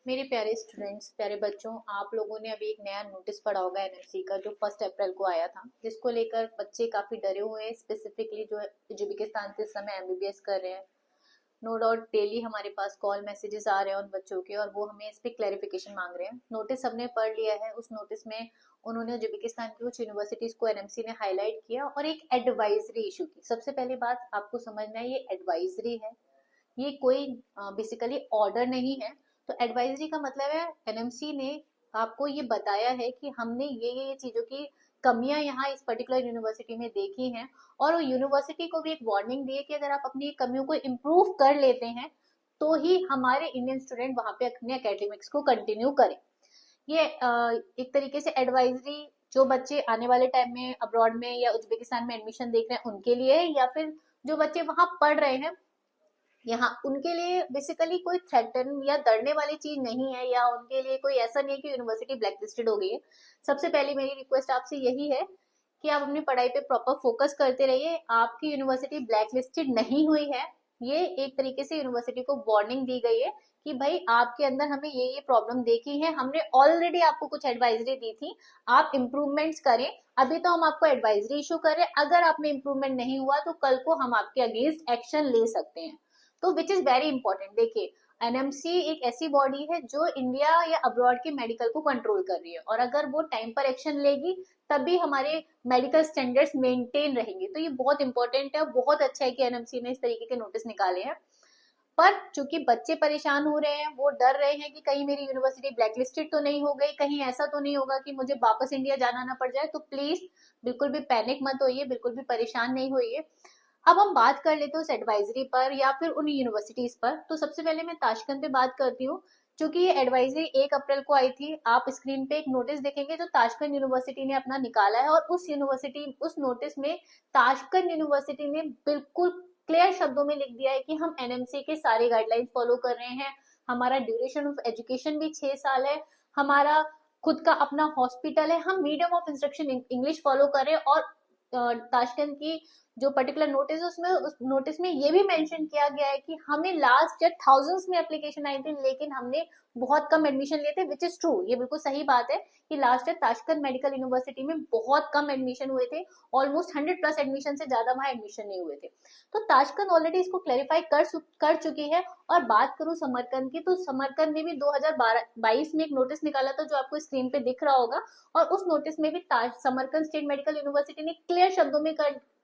मेरे प्यारे स्टूडेंट्स, प्यारे बच्चों, आप लोगों ने अभी एक नया नोटिस पढ़ा होगा एनएमसी का, जो 1 अप्रैल को आया था, जिसको लेकर बच्चे काफी डरे हुए हैं। स्पेसिफिकली जो उज्बेकिस्तान से इस समय एमबीबीएस कर रहे हैं, नो डाउट डेली हमारे पास कॉल मैसेजेस आ रहे हैं उन बच्चों के, और वो हमें इस पे क्लैरिफिकेशन मांग रहे हैं। नोटिस हमने पढ़ लिया है। उस नोटिस में उन्होंने उज्बेकिस्तान की कुछ यूनिवर्सिटीज को एनएमसी ने हाईलाइट किया और एक एडवाइजरी इशू की। सबसे पहली बात आपको समझना है, ये एडवाइजरी है, ये कोई बेसिकली ऑर्डर नहीं है। तो एडवाइजरी का मतलब है एनएमसी ने आपको ये बताया है कि हमने ये चीजों की कमियां यहाँ इस पर्टिकुलर यूनिवर्सिटी में देखी हैं, और वो यूनिवर्सिटी को भी एक वार्निंग दी है कि अगर आप अपनी कमियों को इम्प्रूव कर लेते हैं तो ही हमारे इंडियन स्टूडेंट वहां पे अपने एकेडमिक्स को कंटिन्यू करें। ये एक तरीके से एडवाइजरी जो बच्चे आने वाले टाइम में अब्रॉड में या उज्बेकिस्तान में एडमिशन देख रहे हैं उनके लिए है, या फिर जो बच्चे वहां पढ़ रहे हैं यहाँ उनके लिए बेसिकली कोई थ्रेटन या डरने वाली चीज नहीं है, या उनके लिए कोई ऐसा नहीं है कि यूनिवर्सिटी ब्लैकलिस्टेड हो गई है। सबसे पहले मेरी रिक्वेस्ट आपसे यही है कि आप अपनी पढ़ाई पे प्रॉपर फोकस करते रहिए। आपकी यूनिवर्सिटी ब्लैकलिस्टेड नहीं हुई है, ये एक तरीके से यूनिवर्सिटी को वार्निंग दी गई है कि भाई आपके अंदर हमें ये प्रॉब्लम देखी है, हमने ऑलरेडी आपको कुछ एडवाइजरी दी थी, आप इम्प्रूवमेंट्स करें। अभी तो हम आपको एडवाइजरी इशू कर रहे हैं, अगर आप में इम्प्रूवमेंट नहीं हुआ तो कल को हम आपके अगेंस्ट एक्शन ले सकते हैं। तो विच इज वेरी इंपॉर्टेंट। देखिए, एनएमसी एक ऐसी बॉडी है जो इंडिया या अब्रॉड के मेडिकल को कंट्रोल कर रही है, और अगर वो टाइम पर एक्शन लेगी तभी हमारे मेडिकल स्टैंडर्ड्स मेंटेन रहेंगे। तो ये बहुत इंपॉर्टेंट है, बहुत अच्छा है कि एनएमसी ने इस तरीके के नोटिस निकाले हैं। पर चूंकि बच्चे परेशान हो रहे हैं, वो डर रहे हैं कि कहीं मेरी यूनिवर्सिटी ब्लैकलिस्टेड तो नहीं हो गई, कहीं ऐसा तो नहीं होगा कि मुझे वापस इंडिया जाना ना पड़ जाए। तो प्लीज बिल्कुल भी पैनिक मत होइए, बिल्कुल भी परेशान नहीं होइए। अब हम बात कर लेते हैं उस एडवाइजरी पर या फिर उन यूनिवर्सिटीज पर। तो सबसे पहले मैं ताशकंद पे बात करती हूँ। क्योंकि ये एडवाइजरी 1 अप्रैल को आई थी, आप स्क्रीन पे एक नोटिस देखेंगे जो ताशकंद यूनिवर्सिटी ने अपना निकाला है, और उस नोटिस में ताशकंद यूनिवर्सिटी ने बिल्कुल क्लियर शब्दों में लिख दिया है कि हम एनएमसी के सारे गाइडलाइंस फॉलो कर रहे हैं, हमारा ड्यूरेशन ऑफ एजुकेशन भी 6 साल है, हमारा खुद का अपना हॉस्पिटल है, हम medium of instruction English follow कर रहे हैं। और ताशकंद की जो पर्टिकुलर नोटिस है उसमें, उस नोटिस में ये भी मेंशन किया गया है कि हमें लास्ट ईयर थाउजेंड्स में एप्लीकेशन आई थी, लेकिन हमने बहुत कम एडमिशन लिए थे, विच इज ट्रू, ये बिल्कुल सही बात है कि last year Tashkent medical university में बहुत कम एडमिशन हुए थे, ऑलमोस्ट 100+ एडमिशन से ज्यादा वहां एडमिशन नहीं हुए थे। तो ताशकंद ऑलरेडी इसको क्लैरिफाई कर चुकी है। और बात करूं समरकंद की, तो समरकंद ने भी 2022 में एक नोटिस निकाला था जो आपको स्क्रीन पे दिख रहा होगा, और उस नोटिस में भी समरकंद स्टेट मेडिकल यूनिवर्सिटी ने क्लियर शब्दों में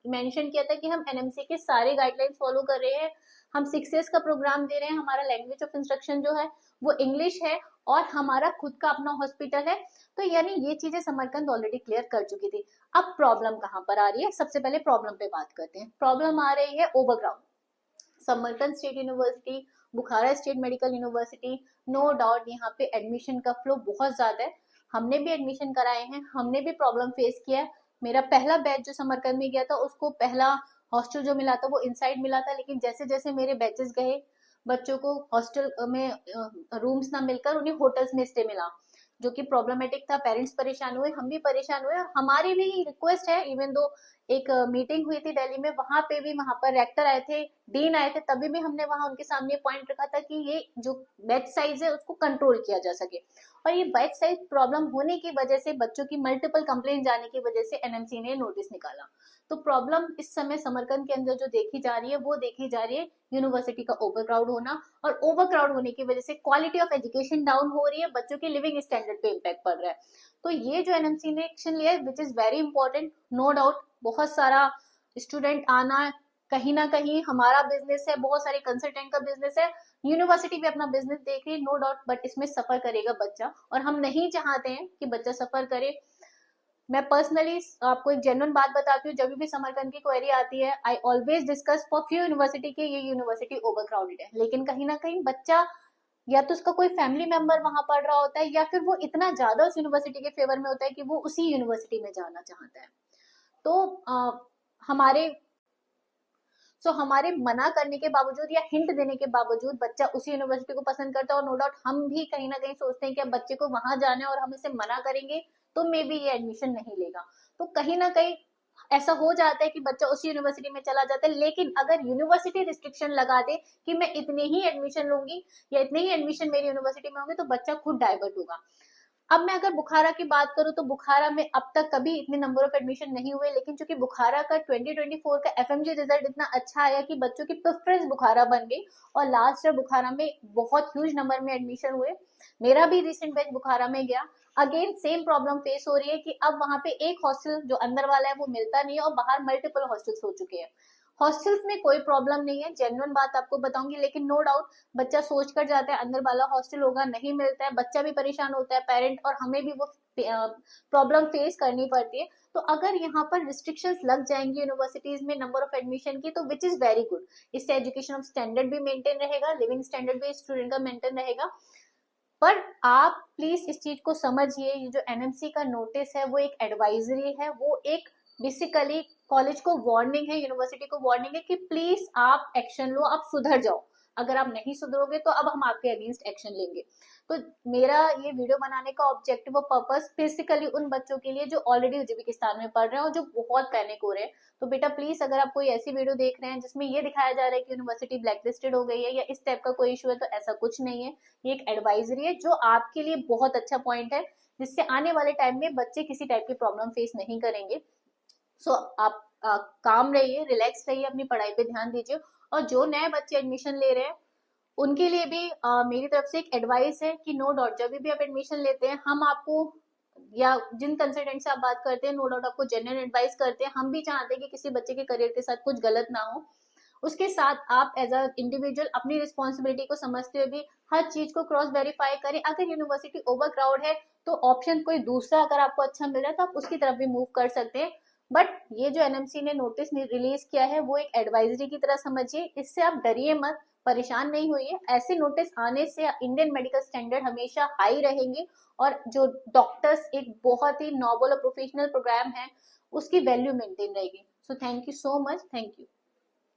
मेंशन किया था कि हम एनएमसी के सारे गाइडलाइंस फॉलो कर रहे हैं, हम 6 years का प्रोग्राम दे रहे हैं, हमारा लैंग्वेज ऑफ इंस्ट्रक्शन जो है वो इंग्लिश है, और हमारा खुद का अपना हॉस्पिटल है। तो यानी ये चीजें समरकंद ऑलरेडी क्लियर कर चुकी थी। अब प्रॉब्लम कहाँ पर आ रही है, सबसे पहले प्रॉब्लम पे बात करते हैं। प्रॉब्लम आ रही है overground. Samarkand state university, Bukhara state medical university, no doubt यहाँ पे एडमिशन का फ्लो बहुत ज्यादा है। हमने भी एडमिशन कराए हैं, हमने भी प्रॉब्लम फेस किया है। मेरा पहला बैच जो समरकंद में गया था उसको पहला हॉस्टल जो मिला था वो इनसाइड मिला था, लेकिन जैसे जैसे मेरे बैचेस गए, बच्चों को हॉस्टल में रूम्स ना मिलकर उन्हें होटल्स में स्टे मिला, जो कि प्रॉब्लमेटिक था। पेरेंट्स परेशान हुए, हम भी परेशान हुए, और हमारी भी रिक्वेस्ट है, इवन दो एक मीटिंग हुई थी दिल्ली में, वहां पे भी वहां पर रेक्टर आए थे, डीन आए थे, तभी भी हमने वहां उनके सामने पॉइंट रखा था कि ये जो बैच साइज है उसको कंट्रोल किया जा सके। और ये बैच साइज प्रॉब्लम होने की वजह से, बच्चों की मल्टीपल कंप्लेन जाने की वजह से एनएमसी ने नोटिस निकाला। तो प्रॉब्लम इस समय समरकंद के अंदर जो देखी जा रही है वो देखी जा रही है यूनिवर्सिटी का ओवरक्राउड होना, और ओवरक्राउड होने की वजह से क्वालिटी ऑफ एजुकेशन डाउन हो रही है, बच्चों के लिविंग स्टैंडर्ड पे इम्पैक्ट पड़ रहा है। तो ये जो एनएमसी ने एक्शन लिया है which is very important, no doubt. बहुत सारा स्टूडेंट आना, कहीं ना कहीं हमारा बिजनेस है, बहुत सारे कंसल्टेंट का बिजनेस है, यूनिवर्सिटी भी अपना बिजनेस देख रही है, नो डाउट, बट इसमें सफर करेगा बच्चा, और हम नहीं चाहते हैं कि बच्चा सफर करे। मैं पर्सनली आपको एक जेन्युइन बात बताती हूँ, जब भी समरकंद की क्वेरी आती है, I always discuss for few university की ये यूनिवर्सिटी ओवरक्राउडेड है, लेकिन कहीं ना कहीं बच्चा या तो उसका कोई फैमिली मेंबर वहां पढ़ रहा होता है, या फिर वो इतना ज्यादा उस यूनिवर्सिटी के फेवर में होता है कि वो उसी यूनिवर्सिटी में जाना चाहता है। तो हमारे हमारे मना करने के बावजूद या हिंट देने के बावजूद बच्चा उसी यूनिवर्सिटी को पसंद करता है, और नो डाउट हम भी कहीं ना कहीं सोचते हैं कि अब बच्चे को वहां जाना है और हम इसे मना करेंगे तो मे बी ये एडमिशन नहीं लेगा। तो कहीं ना कहीं ऐसा हो जाता है कि बच्चा उसी यूनिवर्सिटी में चला जाता है, लेकिन अगर यूनिवर्सिटी रिस्ट्रिक्शन लगा दे कि मैं इतने ही एडमिशन लूंगी या इतने ही एडमिशन मेरी यूनिवर्सिटी में होंगे, तो बच्चा खुद डाइवर्ट होगा। अब मैं अगर बुखारा की बात करूं तो बुखारा में अब तक कभी इतने नंबर ऑफ एडमिशन नहीं हुए, लेकिन चूंकि बुखारा का 2024 का एफएमजी रिजल्ट इतना अच्छा आया कि बच्चों की प्रेफरेंस बुखारा बन गई और लास्ट ईयर बुखारा में बहुत ह्यूज नंबर में एडमिशन हुए। मेरा भी रिसेंट बैच बुखारा में गया, अगेन सेम प्रॉब्लम फेस हो रही है कि अब वहां पे एक हॉस्टल जो अंदर वाला है वो मिलता नहीं है और बाहर मल्टीपल हॉस्टल्स हो चुके हैं। हॉस्टल्स में कोई प्रॉब्लम नहीं है, जेन्युइन बात आपको बताऊंगी, लेकिन नो डाउट बच्चा सोच कर जाता है अंदर वाला हॉस्टल होगा, नहीं मिलता है, बच्चा भी परेशान होता है, पेरेंट, और हमें भी वो प्रॉब्लम फेस करनी पड़ती है। तो अगर यहाँ पर रिस्ट्रिक्शंस लग जाएंगी यूनिवर्सिटीज में नंबर ऑफ एडमिशन की, तो विच इज वेरी गुड। इससे एजुकेशन ऑफ स्टैंडर्ड भी मेंटेन रहेगा, लिविंग स्टैंडर्ड भी स्टूडेंट का मेंटेन रहेगा। पर आप प्लीज इस चीज को समझिए, ये जो एनएमसी का नोटिस है वो एक एडवाइजरी है, वो एक बेसिकली कॉलेज को वार्निंग है, यूनिवर्सिटी को वार्निंग है कि प्लीज आप एक्शन लो, आप सुधर जाओ। अगर आप नहीं सुधरोगे तो अब हम आपके अगेंस्ट एक्शन लेंगे। तो मेरा ये वीडियो बनाने का ऑब्जेक्टिव और पर्पस बेसिकली उन बच्चों के लिए जो ऑलरेडी उज्बेकिस्तान में पढ़ रहे हैं और जो बहुत पैनिक हो रहे हैं। तो बेटा प्लीज, अगर आप कोई ऐसी वीडियो देख रहे हैं जिसमें ये दिखाया जा रहा है कि यूनिवर्सिटी ब्लैकलिस्टेड हो गई है या इस टाइप का कोई इशू है, तो ऐसा कुछ नहीं है। ये एक एडवाइजरी है जो आपके लिए बहुत अच्छा पॉइंट है, जिससे आने वाले टाइम में बच्चे किसी टाइप की प्रॉब्लम फेस नहीं करेंगे। सो आप काम रहिए, रिलैक्स रहिए, अपनी पढ़ाई पे ध्यान दीजिए। और जो नए बच्चे एडमिशन ले रहे हैं उनके लिए भी मेरी तरफ से एक एडवाइस है कि नो डाउट जब भी आप एडमिशन लेते हैं, हम आपको या जिन कंसल्टेंट से आप बात करते हैं, नो डाउट आपको जेन्युइन एडवाइस करते हैं। हम भी चाहते हैं कि किसी बच्चे के करियर के साथ कुछ गलत ना हो। उसके साथ आप एज अ इंडिविजुअल अपनी रिस्पॉन्सिबिलिटी को समझते हुए भी हर चीज को क्रॉस वेरीफाई करें। अगर यूनिवर्सिटी ओवर क्राउड है तो ऑप्शन कोई दूसरा अगर आपको अच्छा मिल रहा है तो आप उसकी तरफ भी मूव कर सकते हैं। बट ये जो एनएमसी ने नोटिस रिलीज किया है वो एक एडवाइजरी की तरह समझिए, इससे आप डरिए मत, परेशान नहीं होइए। ऐसे नोटिस आने से इंडियन मेडिकल स्टैंडर्ड हमेशा हाई रहेंगे और जो डॉक्टर्स एक बहुत ही नॉबल और प्रोफेशनल प्रोग्राम है उसकी वैल्यू मेंटेन रहेगी। So thank you so much, thank you.